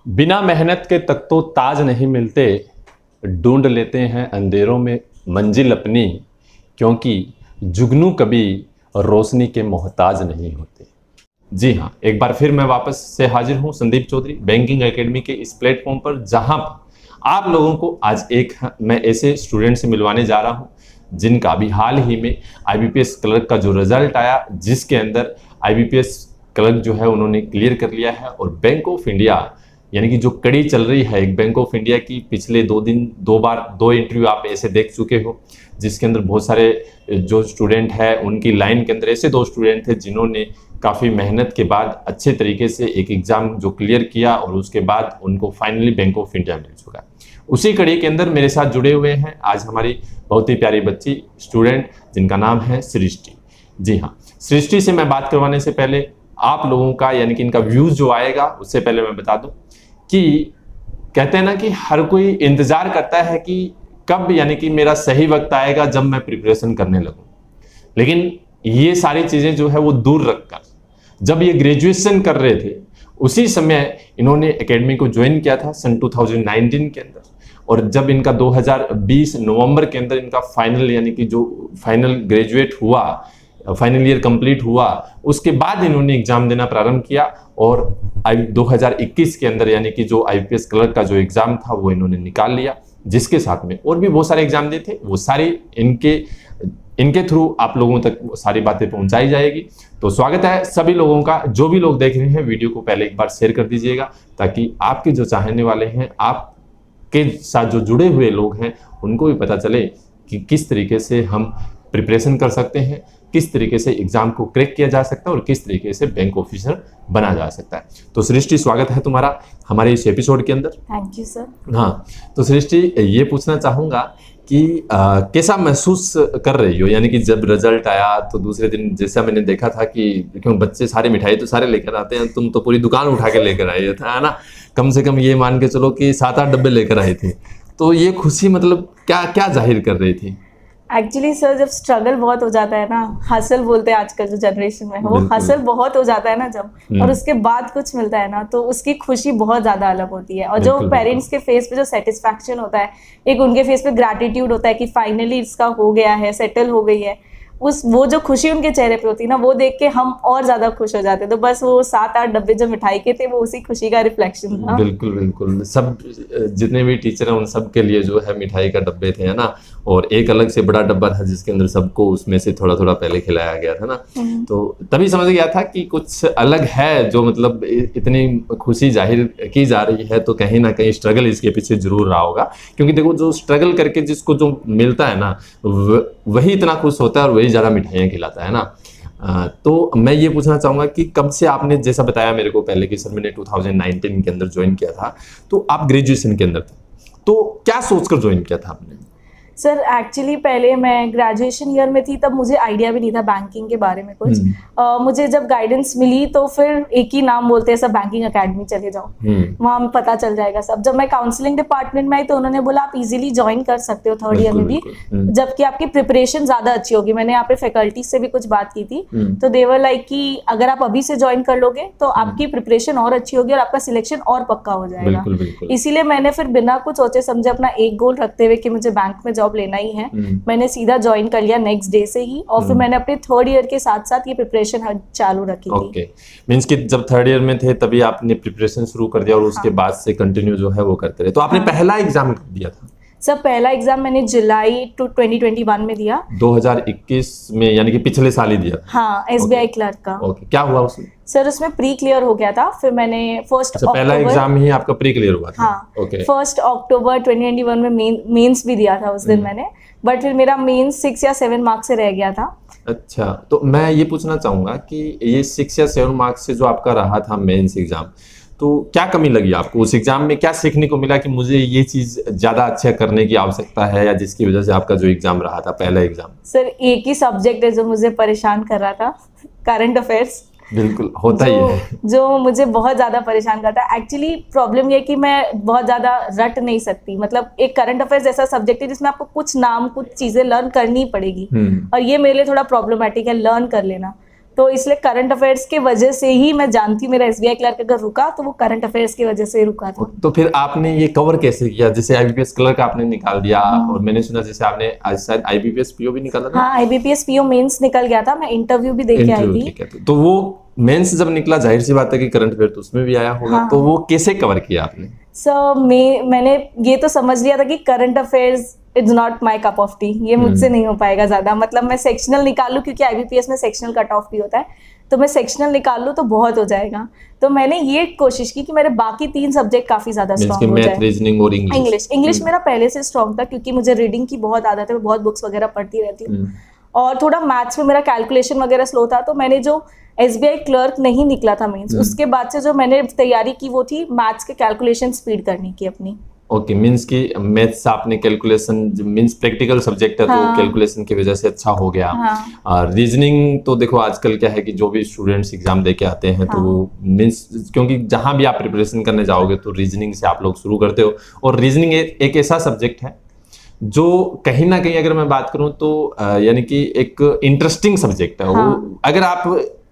बिना मेहनत के तक तो ताज नहीं मिलते, ढूंढ लेते हैं अंधेरों में मंजिल अपनी, क्योंकि जुगनू कभी रोशनी के मोहताज नहीं होते। जी हाँ, एक बार फिर मैं वापस से हाजिर हूँ संदीप चौधरी बैंकिंग एकेडमी के इस प्लेटफॉर्म पर, जहाँ आप लोगों को आज मैं ऐसे स्टूडेंट से मिलवाने जा रहा हूँ जिनका अभी हाल ही में आईबीपीएस क्लर्क का जो रिजल्ट आया, जिसके अंदर आईबीपीएस क्लर्क जो है उन्होंने क्लियर कर लिया है। और बैंक ऑफ इंडिया यानी कि जो कड़ी चल रही है एक बैंक ऑफ इंडिया की, पिछले 2 दिन 2 बार 2 इंटरव्यू आप ऐसे देख चुके हो, जिसके अंदर बहुत सारे जो स्टूडेंट है उनकी लाइन के अंदर ऐसे 2 स्टूडेंट थे जिन्होंने काफ़ी मेहनत के बाद अच्छे तरीके से एक एग्ज़ाम जो क्लियर किया और उसके बाद उनको फाइनली बैंक ऑफ इंडिया मिल चुका है। उसी कड़ी के अंदर मेरे साथ जुड़े हुए हैं आज हमारी बहुत ही प्यारी बच्ची स्टूडेंट जिनका नाम है सृष्टि। जी हाँ, सृष्टि से मैं बात करवाने से पहले आप लोगों का यानी कि इनका व्यूज़ जो आएगा उससे पहले मैं बता दूं कि कहते हैं ना कि हर कोई इंतजार करता है कि कब यानी कि मेरा सही वक्त आएगा जब मैं प्रिपरेशन करने लगूं। लेकिन ये सारी चीज़ें जो है वो दूर रखकर जब ये ग्रेजुएशन कर रहे थे उसी समय इन्होंने एकेडमी को ज्वाइन किया था सन 2019 के अंदर। और जब इनका 2020 नवंबर के अंदर इनका फाइनल यानी कि जो फाइनल ग्रेजुएट हुआ, फाइनल ईयर कंप्लीट हुआ, उसके बाद इन्होंने एग्जाम देना प्रारंभ किया और 2021 के अंदर यानी कि जो आईपीएस क्लर्क का जो एग्जाम था वो इन्होंने निकाल लिया, जिसके साथ में और भी बहुत सारे एग्जाम दिए थे। वो सारी इनके थ्रू आप लोगों तक सारी बातें पहुंचाई जाएगी। तो स्वागत है सभी लोगों का। जो भी लोग देख रहे हैं वीडियो को पहले एक बार शेयर कर दीजिएगा, ताकि आपके जो चाहने वाले हैं, आपके साथ जो जुड़े हुए लोग हैं, उनको भी पता चले कि किस तरीके से हम प्रिपरेशन कर सकते हैं, किस तरीके से एग्जाम को क्रैक किया जा सकता है और किस तरीके से बैंक ऑफिसर बना जा सकता है। तो सृष्टि, स्वागत है तुम्हारा हमारे इस एपिसोड के अंदर। Thank you sir. हाँ, तो सृष्टि ये पूछना चाहूँगा कि कैसा महसूस कर रही हो, यानी कि जब रिजल्ट आया तो दूसरे दिन जैसा मैंने देखा था कि क्यों बच्चे सारे मिठाई तो सारे लेकर आते हैं, तुम तो पूरी दुकान उठा के लेकर आए थे, है ना। कम से कम ये मान के चलो कि 7-8 डब्बे लेकर आए थे। तो ये खुशी मतलब क्या क्या जाहिर कर रही थी? एक्चुअली सर, जब स्ट्रगल बहुत हो जाता है ना, हसल बोलते हैं आजकल जो जनरेशन में, वो हसल बहुत हो जाता है ना जब, और उसके बाद कुछ मिलता है ना, तो उसकी खुशी बहुत ज़्यादा अलग होती है। और जो पेरेंट्स के फेस पे जो सेटिस्फैक्शन होता है, एक उनके फेस पे ग्रैटिट्यूड होता है कि फाइनली इसका हो गया है, सेटल हो गई है, वो जो खुशी उनके चेहरे पे होती है ना, वो देख के हम और ज्यादा खुश हो जाते हैं। तो बस वो 7-8 डब्बे जो मिठाई के थे वो उसी खुशी का रिफ्लेक्शन था। बिल्कुल बिल्कुल, सब जितने भी टीचर हैं उन सब के लिए जो है मिठाई का डब्बे थे, है ना। और एक अलग से बड़ा डब्बा था जिसके अंदर सबको उसमें से थोड़ा थोड़ा पहले खिलाया गया था ना। तो तभी समझ गया था कि कुछ अलग है, जो मतलब इतनी खुशी जाहिर की जा रही है, तो कहीं ना कहीं स्ट्रगल इसके पीछे जरूर रहा होगा। क्योंकि देखो, जो स्ट्रगल करके जिसको जो मिलता है ना, वही इतना खुश होता है और वही ज़्यादा मिठाइयाँ खिलाता है ना। तो मैं ये पूछना चाहूँगा कि कब से आपने, जैसा बताया मेरे को पहले कि सर मैंने 2019 के अंदर ज्वाइन किया था, तो आप ग्रेजुएशन के अंदर थे, तो क्या सोचकर ज्वाइन किया था आपने? सर एक्चुअली पहले मैं ग्रेजुएशन ईयर में थी, तब मुझे आइडिया भी नहीं था बैंकिंग के बारे में कुछ। मुझे जब गाइडेंस मिली तो फिर एक ही नाम बोलते हैं सब, बैंकिंग एकेडमी चले जाओ, वहाँ पता चल जाएगा सब। जब मैं काउंसलिंग डिपार्टमेंट में आई तो उन्होंने बोला आप इजीली ज्वाइन कर सकते हो 3rd ईयर में भी, जबकि आपकी प्रिपरेशन ज्यादा अच्छी होगी। मैंने यहाँ पे फैकल्टी से भी कुछ बात की थी, तो दे वर लाइक कि अगर आप अभी से ज्वाइन कर लोगे तो आपकी प्रिपरेशन और अच्छी होगी और आपका सिलेक्शन और पक्का हो जाएगा। इसीलिए मैंने फिर बिना कुछ सोचे समझे अपना एक गोल रखते हुए कि मुझे बैंक में जॉब लेना ही है, मैंने सीधा ज्वाइन कर लिया नेक्स्ट डे से ही। और फिर मैंने अपने 3rd ईयर के साथ साथ ये प्रिपरेशन चालू रखी थी। ओके, मींस कि जब 3rd ईयर में थे तभी आपने प्रिपरेशन शुरू कर दिया और उसके बाद से कंटिन्यू जो है वो करते रहे। तो आपने पहला एग्जाम कब दिया था? सर पहला एग्जाम मैंने जुलाई 2021 में दिया। 2021 में, यानी कि पिछले साल ही दिया? हाँ, एसबीआई क्लर्क का। ओके, क्या हुआ उसमें? सर उसमें प्री क्लियर हो गया था, फिर मैंने पहला एग्जाम ही आपका प्री क्लियर हुआ था? हाँ, ओके। 1 अक्टूबर 2021 में मेंस भी दिया था उस दिन मैंने, बट फिर मेरा मेंस 6 या 7 मार्क्स से रह गया था। अच्छा, तो मैं ये पूछना चाहूंगा कि ये 6 या 7 मार्क्स से जो आपका रहा था मेंस एग्जाम, तो क्या कमी लगी आपको उस एग्जाम में? क्या सीखने को मिला कि मुझे ये चीज ज्यादा अच्छा करने की आवश्यकता है, या जिसकी वजह से आपका जो एग्जाम रहा था पहला एग्जाम? सर एक ही सब्जेक्ट है जो मुझे परेशान कर रहा था, करंट अफेयर्स। बिल्कुल होता ही है। जो मुझे बहुत ज़्यादा परेशान करता है। एक्चुअली प्रॉब्लम ये है कि मैं बहुत ज़्यादा रट नहीं सकती, मतलब एक करंट अफेयर्स ऐसा सब्जेक्ट है जिसमें आपको कुछ नाम, कुछ चीज़ें लर्न करनी पड़ेगी, और ये मेरे लिए थोड़ा प्रॉब्लमेटिक है लर्न कर लेना। तो इसलिए करंट अफेयर्स के वजह से ही मैं जानती हूँ मेरा एसबीआई क्लर्क अगर रुका तो वो करंट अफेयर्स की वजह से ही रुका था। तो फिर आपने ये कवर कैसे किया? जैसे आईबीपीएस क्लर्क आपने निकाल दिया, और मैंने सुना जैसे आपने आज शायद आईबीपीएस पीओ भी निकाला था। हाँ, आईबीपीएस पीओ मेंस निकल गया था, मैं इंटरव्यू भी दे के आई थी। तो वो मेंस जब निकला, जाहिर सी बात है कि करंट अफेयर तो उसमें भी आया होगा। हाँ। तो वो कैसे कवर किया आपने? मैंने ये तो समझ लिया था कि current affairs it's not my cup of T, ये मुझसे नहीं हो पाएगा ज्यादा। मतलब मैं सेक्शनल निकाल लूं, क्योंकि आईबीपीएस में सेक्शनल कट ऑफ भी होता है, तो मैं सेक्शनल निकाल लूं तो बहुत हो जाएगा। तो मैंने ये कोशिश की कि मेरे बाकी 3 सब्जेक्ट काफी ज्यादा स्ट्रॉन्ग हो जाए। मैथ, रीजनिंग और इंग्लिश मेरा पहले से स्ट्रॉन्ग था, क्योंकि मुझे रीडिंग की बहुत आदत है, मैं बहुत बुक्स वगैरह पढ़ती रहती हूँ। और थोड़ा मैथ्स में मेरा कैलकुलेशन वगैरह स्लो था, तो मैंने जो एसबीआई क्लर्क नहीं निकला था मीन्स, उसके बाद से जो मैंने तैयारी की वो थी मैथ्स के कैलकुलेशन स्पीड करने की अपनी। ओके, मीन्स की मैथ्स आपने कैलकुलेशन, मीन्स प्रैक्टिकल सब्जेक्ट है, तो कैलकुलेशन की वजह से अच्छा हो गया। और रीजनिंग तो देखो आजकल क्या है कि जो भी स्टूडेंट्स एग्जाम दे के आते हैं तो वो मीन्स, क्योंकि जहां भी आप प्रिपरेशन करने जाओगे तो रीजनिंग से आप लोग शुरू करते हो। और रीजनिंग एक ऐसा सब्जेक्ट है जो कहीं ना कहीं अगर मैं बात करूं तो यानी कि एक इंटरेस्टिंग सब्जेक्ट है। वो अगर आप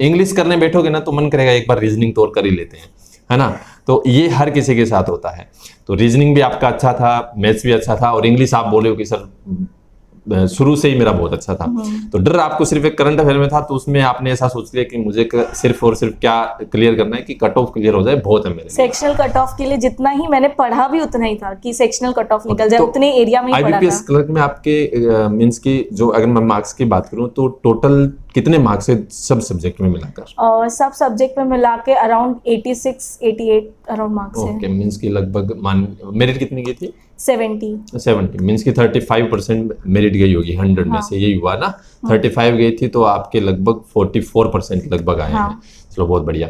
इंग्लिश करने बैठोगे ना तो मन करेगा एक बार रीजनिंग तो और कर ही लेते हैं, है ना। तो ये हर किसी के साथ होता है। तो रीजनिंग भी आपका अच्छा था, मैथ्स भी अच्छा था, और इंग्लिश आप बोले हो कि सर शुरू से ही मेरा बहुत अच्छा था। तो डर आपको सिर्फ एक करंट अफेयर में था, तो उसमें आपने ऐसा सोच लिया कि मुझे सिर्फ और सिर्फ क्या क्लियर करना है कि कट ऑफ क्लियर हो जाए, बहुत है मेरे लिए। सेक्शनल कट ऑफ के लिए जितना ही मैंने पढ़ा भी उतना ही था कि सेक्शनल कट ऑफ निकल जाए, उतने एरिया में ही पढ़ा था। आईबीपीएस क्लर्क में आपके मींस की जो, अगर मैं मार्क्स की बात करूं तो टोटल कितने मार्क्स है सब सब्जेक्ट में मिलाकर? सब सब्जेक्ट में मिला के अराउंड 86-88 अराउंड मार्क्स है। ओके, मींस की लगभग मेरिट कितनी गई थी? 70 मीन्स की 35% मेरिट गई होगी 100 में से, यही हुआ ना। 35 गई थी तो आपके लगभग 44% लगभग आए हैं। चलो बहुत बढ़िया।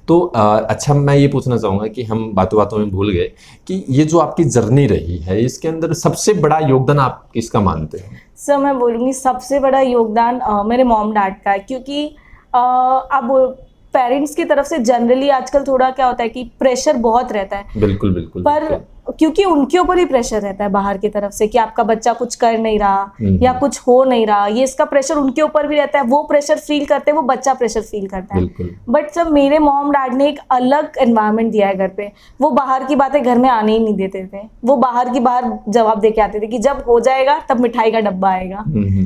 तो अच्छा, मैं ये पूछना चाहूंगा कि हम बातों बातों में भूल गए कि ये जो आपकी जर्नी रही है, इसके अंदर सबसे बड़ा योगदान आप किसका मानते हैं? सर मैं बोलूँगी सबसे बड़ा योगदान मेरे मॉम डैड का है, क्योंकि अब पेरेंट्स की तरफ से जनरली आजकल थोड़ा क्या होता है कि प्रेशर बहुत रहता है। बिल्कुल बिल्कुल। पर क्योंकि उनके ऊपर ही प्रेशर रहता है बाहर की तरफ से कि आपका बच्चा कुछ कर नहीं रहा या कुछ हो नहीं रहा, ये इसका प्रेशर उनके ऊपर भी रहता है। वो प्रेशर फील करते हैं, वो बच्चा प्रेशर फील करता है। बट जब मेरे मॉम डैड ने एक अलग एनवायरनमेंट दिया है घर पे, वो बाहर की बातें घर में आने ही नहीं देते थे। वो बाहर की बाहर जवाब दे के आते थे कि जब हो जाएगा तब मिठाई का डब्बा आएगा।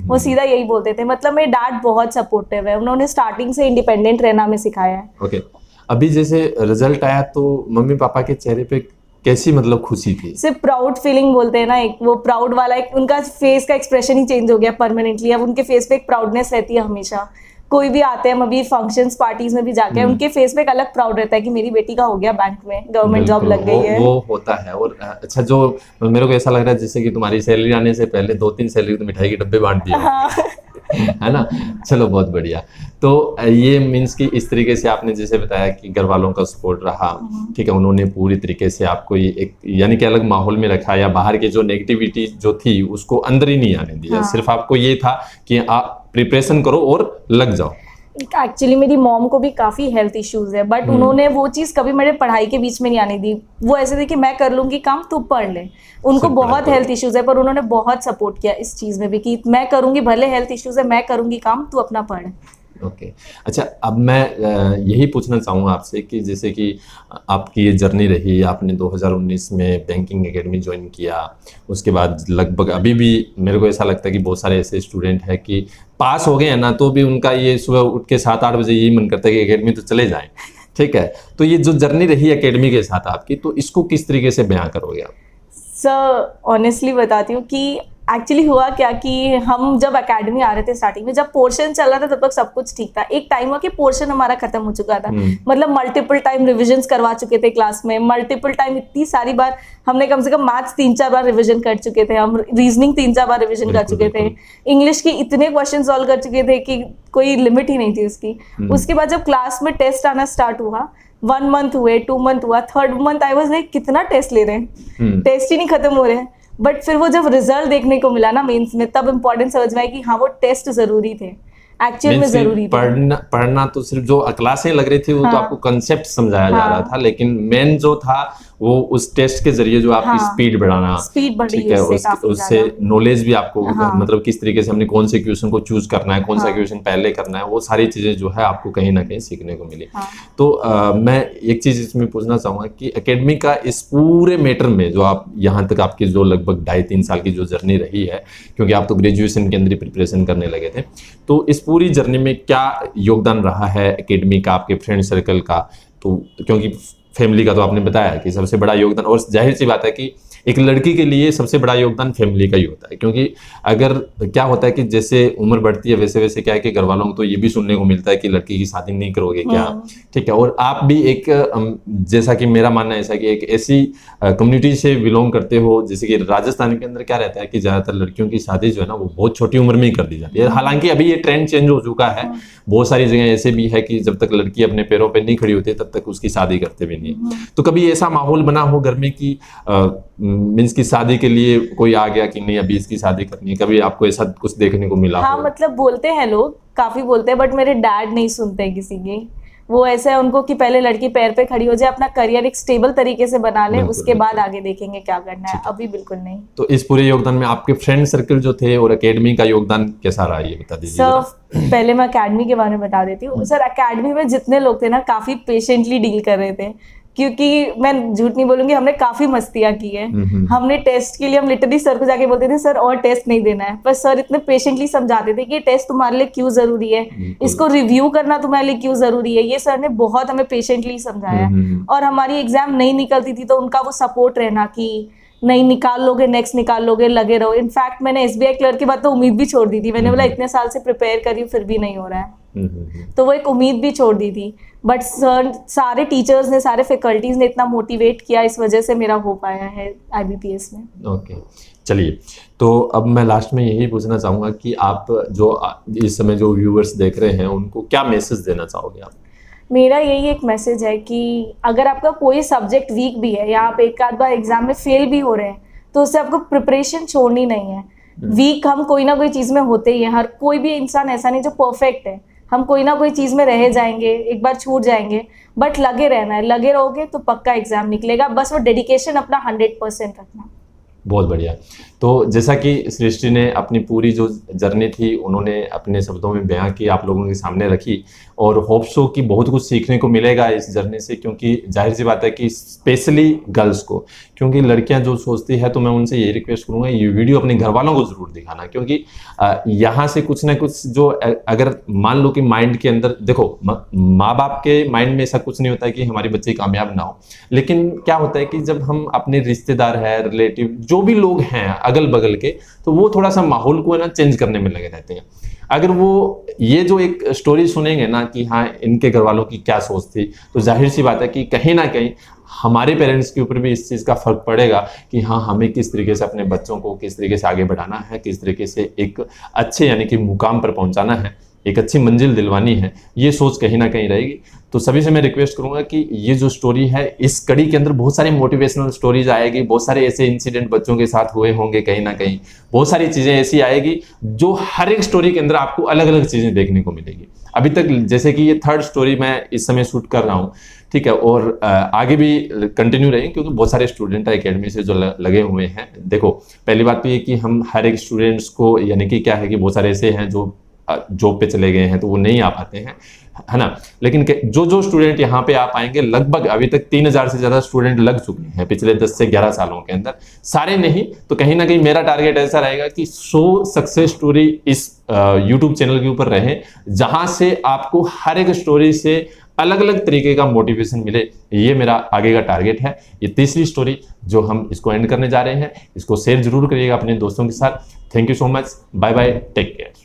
वो सीधा यही बोलते थे। मतलब मेरे डैड बहुत सपोर्टिव है, उन्होंने स्टार्टिंग से इंडिपेंडेंट रहना हमें सिखाया है। ओके, अभी जैसे रिजल्ट आया तो मम्मी पापा के चेहरे पे कैसी मतलब खुशी थी? सिर्फ प्राउड फीलिंग बोलते हैं ना, एक वो प्राउड वाला, एक उनका फेस का एक्सप्रेशन ही चेंज हो गया परमानेंटली। अब उनके फेस पे एक प्राउडनेस रहती है हमेशा। कोई भी आते हैं, अभी फंक्शंस पार्टीज में भी जाके उनके फेस पे एक अलग प्राउड रहता है कि मेरी बेटी का हो गया बैंक में, गवर्नमेंट जॉब लग गई है। वो होता है। और अच्छा, जो मेरे को ऐसा लग रहा है जैसे कि तुम्हारी सैलरी आने से पहले 2-3 सैलरी तो मिठाई के डब्बे बांट दिए। हाँ। है ना। चलो बहुत बढ़िया। तो ये मीन्स कि इस तरीके से आपने जैसे बताया कि घर वालों का सपोर्ट रहा, ठीक है, उन्होंने पूरी तरीके से आपको ये एक यानी कि अलग माहौल में रखा, या बाहर की जो नेगेटिविटी जो थी उसको अंदर ही नहीं आने दिया। सिर्फ आपको ये था कि आप प्रिपरेशन करो और लग जाओ। एक्चुअली मेरी मॉम को भी काफी हेल्थ इश्यूज है, बट उन्होंने वो चीज कभी मेरे पढ़ाई के बीच में नहीं आने दी। वो ऐसे थे कि मैं कर लूंगी काम, तू पढ़ ले। उनको बहुत हेल्थ इश्यूज है, पर उन्होंने बहुत सपोर्ट किया इस चीज में भी कि मैं करूंगी, भले हेल्थ इश्यूज है, मैं करूंगी काम, तू अपना पढ़। ओके, अच्छा, अब मैं यही पूछना चाहूँगा आपसे कि जैसे कि आपकी ये जर्नी रही, आपने 2019 में बैंकिंग एकेडमी ज्वाइन किया, उसके बाद लगभग अभी भी मेरे को ऐसा लगता है कि बहुत सारे ऐसे स्टूडेंट हैं कि पास हो गए हैं ना, तो भी उनका ये सुबह उठ के 7-8 बजे यही मन करता है कि एकेडमी तो चले जाएं। ठीक है, तो ये जो जर्नी रही एकेडमी के साथ आपकी, तो इसको किस तरीके से बयां करोगे आप? सर ऑनेस्टली बताती हूँ कि एक्चुअली हुआ क्या कि हम जब एकेडमी आ रहे थे स्टार्टिंग में, जब पोर्शन चल रहा था तब तक सब कुछ ठीक था। एक टाइम हुआ कि पोर्शन हमारा खत्म हो चुका था। मतलब मल्टीपल टाइम रिविजन्स करवा चुके थे क्लास में, मल्टीपल टाइम, इतनी सारी बार हमने कम से कम मैथ्स 3-4 बार रिविजन कर चुके थे, हम रीजनिंग 3-4 बार रिविजन कर चुके थे, इंग्लिश के इतने क्वेश्चन सॉल्व कर चुके थे कि कोई लिमिट ही नहीं थी उसकी। उसके बाद जब क्लास में टेस्ट आना स्टार्ट हुआ, 1 मंथ हुए, 2 मंथ हुआ, 3rd month I was like कितना टेस्ट ले रहे हैं, टेस्ट ही नहीं खत्म हो रहे हैं। बट फिर वो जब रिजल्ट देखने को मिला ना मेंस में, तब इम्पोर्टेंस समझ में आया कि हाँ वो टेस्ट जरूरी थे। एक्चुअल में जरूरी पढ़ना तो सिर्फ जो क्लासें लग रही थी वो तो आपको कंसेप्ट समझाया जा रहा था, लेकिन मेन जो था वो उस टेस्ट के जरिए जो आपकी स्पीड बढ़ाना, ठीक है, उससे नॉलेज भी आपको मतलब किस तरीके से हमने कौन से क्वेश्चन को चूज करना है, कौन सा क्वेश्चन पहले करना है, वो सारी चीजें जो है आपको कहीं ना कहीं सीखने को मिली। तो मैं एक चीज इसमें पूछना चाहूंगा कि एकेडमी का इस पूरे मैटर में जो आप यहाँ तक आपकी जो लगभग 2.5-3 साल की जो जर्नी रही है, क्योंकि आप तो ग्रेजुएशन के अंदर प्रिपरेशन करने लगे थे, तो इस पूरी जर्नी में क्या योगदान रहा है एकेडमी का, आपके फ्रेंड सर्कल का? तो क्योंकि फैमिली का तो आपने बताया कि सबसे बड़ा योगदान, और जाहिर सी बात है कि एक लड़की के लिए सबसे बड़ा योगदान फैमिली का ही होता है, क्योंकि अगर क्या होता है कि जैसे उम्र बढ़ती है वैसे वैसे क्या है कि घर वालों को तो ये भी सुनने को मिलता है कि लड़की की शादी नहीं करोगे क्या, ठीक है। और आप भी एक जैसा कि मेरा मानना ऐसा कि एक ऐसी कम्युनिटी से बिलोंग करते हो, जैसे कि राजस्थान के अंदर क्या रहता है कि ज्यादातर लड़कियों की शादी जो है ना वो बहुत छोटी उम्र में ही कर दी जाती है। हालांकि अभी ये ट्रेंड चेंज हो चुका है, बहुत सारी जगह ऐसे भी है कि जब तक लड़की अपने पैरों पर नहीं खड़ी होती तब तक उसकी शादी करते भी नहीं है। तो कभी ऐसा माहौल बना हो घर में कि मीन्स की शादी के लिए कोई आ गया कि नहीं अभी इसकी शादी करनी है, कभी आपको ऐसा कुछ देखने को मिला? हाँ, मतलब बोलते हैं लोग, काफी बोलते हैं, बट मेरे डैड नहीं सुनते किसी की। वो ऐसा है उनको कि पहले लड़की पैर पे खड़ी हो जाए, अपना करियर एक स्टेबल तरीके से बना ले, उसके बाद आगे देखेंगे क्या करना है, अभी बिल्कुल नहीं। तो इस पूरे योगदान में आपके फ्रेंड सर्कल जो थे और एकेडमी का योगदान कैसा रहा, ये बता दीजिए। सर पहले मैं एकेडमी के बारे में बता देती हूँ। सर एकेडमी में जितने लोग थे ना काफी पेशेंटली डील कर रहे थे, क्योंकि मैं झूठ नहीं बोलूंगी, हमने काफी मस्तियां की है। हमने टेस्ट के लिए हम लिटरली सर को जाके बोलते थे सर और टेस्ट नहीं देना है, पर सर इतने पेशेंटली समझाते थे कि ये टेस्ट तुम्हारे लिए क्यों जरूरी है, इसको रिव्यू करना तुम्हारे लिए क्यों जरूरी है। ये सर ने बहुत हमें पेशेंटली समझाया। और हमारी एग्जाम नहीं निकलती थी तो उनका वो सपोर्ट रहना कि नहीं निकाल लोगे, नेक्स्ट निकाल लोगे, लगे रहो। इनफैक्ट मैंने SBI क्लर्क के बाद तो उम्मीद भी छोड़ दी थी। मैंने बोला इतने साल से प्रिपेयर करी हूँ फिर भी नहीं हो रहा है, तो वो एक उम्मीद भी छोड़ दी थी। बट सर, सारे टीचर्स ने, सारे फैकल्टीज ने इतना मोटिवेट किया, इस वजह से मेरा हो पाया है IBPS में। ओके, चलिए, तो अब मैं लास्ट में यही पूछना चाहूँगा कि आप जो इस समय जो व्यूअर्स देख रहे हैं उनको क्या मैसेज देना चाहोगे आप? मेरा यही एक मैसेज है कि अगर आपका कोई सब्जेक्ट वीक भी है या आप एक आध बार एग्जाम में फेल भी हो रहे हैं तो उससे आपको प्रिपरेशन छोड़नी नहीं है। वीक हम कोई ना कोई चीज़ में होते ही हैं, हर कोई भी इंसान ऐसा नहीं जो परफेक्ट है, हम कोई ना कोई चीज़ में रह जाएंगे, एक बार छूट जाएंगे, बट लगे रहना है। लगे रहोगे तो पक्का एग्जाम निकलेगा, बस वो डेडिकेशन अपना 100% रखना। बहुत बढ़िया। तो जैसा कि सृष्टि ने अपनी पूरी जो जर्नी थी उन्होंने अपने शब्दों में बयां की, आप लोगों के सामने रखी, और होप सो कि बहुत कुछ सीखने को मिलेगा इस जर्नी से, क्योंकि जाहिर सी बात है कि स्पेशली गर्ल्स को, क्योंकि लड़कियां जो सोचती है, तो मैं उनसे यही रिक्वेस्ट करूंगा ये वीडियो अपने घर वालों को जरूर दिखाना, क्योंकि यहाँ से कुछ ना कुछ जो अगर मान लो कि माइंड के अंदर, देखो माँ बाप के माइंड में ऐसा कुछ नहीं होता है कि हमारी बच्ची कामयाब ना हो, लेकिन क्या होता है कि जब हम अपने रिश्तेदार है, रिलेटिव जो भी लोग हैं अगल बगल के, तो वो थोड़ा सा माहौल को है ना चेंज करने में लगे रहते हैं। अगर वो ये जो एक स्टोरी सुनेंगे ना कि हाँ इनके घर वालों की क्या सोच थी, तो जाहिर सी बात है कि कहीं ना कहीं हमारे पेरेंट्स के ऊपर भी इस चीज़ का फर्क पड़ेगा कि हाँ हमें किस तरीके से अपने बच्चों को किस तरीके से आगे बढ़ाना है, किस तरीके से एक अच्छे यानी कि मुकाम पर पहुंचाना है, एक अच्छी मंजिल दिलवानी है, ये सोच कहीं ना कहीं रहेगी। तो सभी से मैं रिक्वेस्ट करूंगा कि ये जो स्टोरी है इस कड़ी के अंदर बहुत सारी मोटिवेशनल स्टोरीज आएगी, बहुत सारे ऐसे इंसिडेंट बच्चों के साथ हुए होंगे, कहीं ना कहीं बहुत सारी चीज़ें ऐसी आएगी जो हर एक स्टोरी के अंदर आपको अलग अलग चीज़ें देखने को मिलेगी। अभी तक जैसे कि ये 3rd स्टोरी मैं इस समय शूट कर रहा हूँ, ठीक है, और आगे भी कंटिन्यू रहेंगे क्योंकि बहुत सारे स्टूडेंट एकेडमी से जो लगे हुए हैं। देखो पहली बात तो ये कि हम हर एक स्टूडेंट्स को, यानी कि क्या है कि बहुत सारे ऐसे हैं जो जॉब पे चले गए हैं तो वो नहीं आ पाते हैं, है ना, लेकिन जो स्टूडेंट यहाँ पे आ पाएंगे, लगभग अभी तक 3000 से ज्यादा स्टूडेंट लग चुके हैं पिछले 10 से 11 सालों के अंदर, सारे नहीं तो कहीं ना कहीं मेरा टारगेट ऐसा रहेगा कि 100 सक्सेस स्टोरी इस यूट्यूब चैनल के ऊपर रहे, जहां से आपको हर एक स्टोरी से अलग अलग तरीके का मोटिवेशन मिले। ये मेरा आगे का टारगेट है। ये 3री स्टोरी जो हम इसको एंड करने जा रहे हैं, इसको शेयर जरूर करिएगा अपने दोस्तों के साथ। Thank you so much, bye bye, take care.